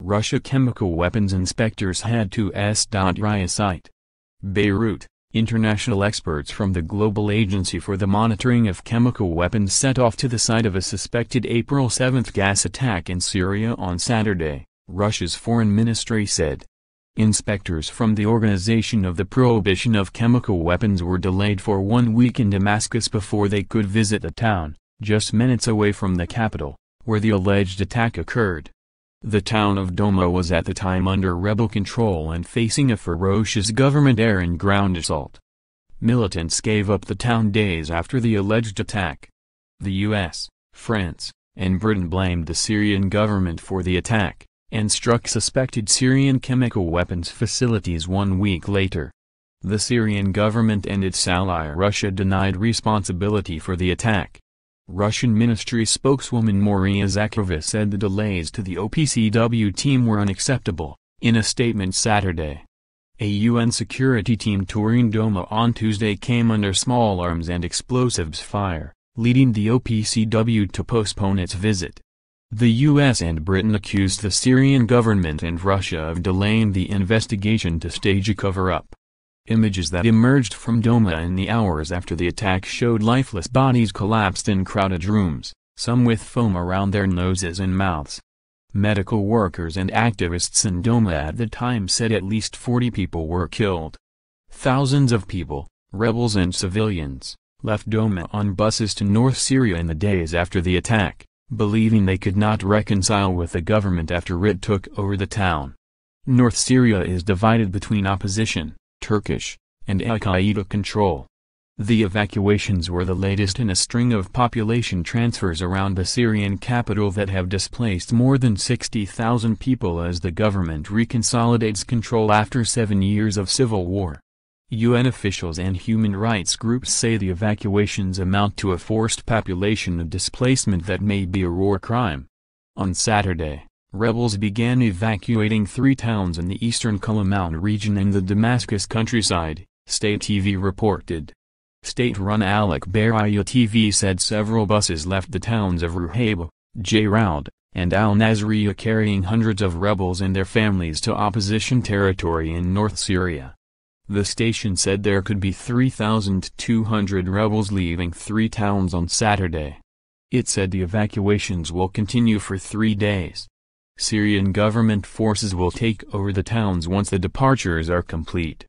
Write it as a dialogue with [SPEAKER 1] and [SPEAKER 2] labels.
[SPEAKER 1] Russia chemical weapons inspectors head to S.yria site. Beirut, international experts from the Global Agency for the Monitoring of Chemical Weapons set off to the site of a suspected April 7 gas attack in Syria on Saturday, Russia's foreign ministry said. Inspectors from the Organization of the Prohibition of Chemical Weapons were delayed for 1 week in Damascus before they could visit the town, just minutes away from the capital, where the alleged attack occurred. The town of Douma was at the time under rebel control and facing a ferocious government air and ground assault. Militants gave up the town days after the alleged attack. The US, France, and Britain blamed the Syrian government for the attack, and struck suspected Syrian chemical weapons facilities 1 week later. The Syrian government and its ally Russia denied responsibility for the attack. Russian ministry spokeswoman Maria Zakharova said the delays to the OPCW team were unacceptable, in a statement Saturday. A UN security team touring Douma on Tuesday came under small arms and explosives fire, leading the OPCW to postpone its visit. The US and Britain accused the Syrian government and Russia of delaying the investigation to stage a cover-up. Images that emerged from Douma in the hours after the attack showed lifeless bodies collapsed in crowded rooms, some with foam around their noses and mouths. Medical workers and activists in Douma at the time said at least 40 people were killed. Thousands of people, rebels and civilians, left Douma on buses to North Syria in the days after the attack, believing they could not reconcile with the government after it took over the town. North Syria is divided between opposition, Turkish, and al-Qaeda control. The evacuations were the latest in a string of population transfers around the Syrian capital that have displaced more than 60,000 people as the government reconsolidates control after 7 years of civil war. UN officials and human rights groups say the evacuations amount to a forced population displacement that may be a war crime. On Saturday, rebels began evacuating 3 towns in the eastern Kalamoun region and the Damascus countryside, state TV reported. State-run BEIRUT TV said several buses left the towns of Ruhaib, Jaraud, and al-Nasriya carrying hundreds of rebels and their families to opposition territory in North Syria. The station said there could be 3,200 rebels leaving 3 towns on Saturday. It said the evacuations will continue for 3 days. Syrian government forces will take over the towns once the departures are complete.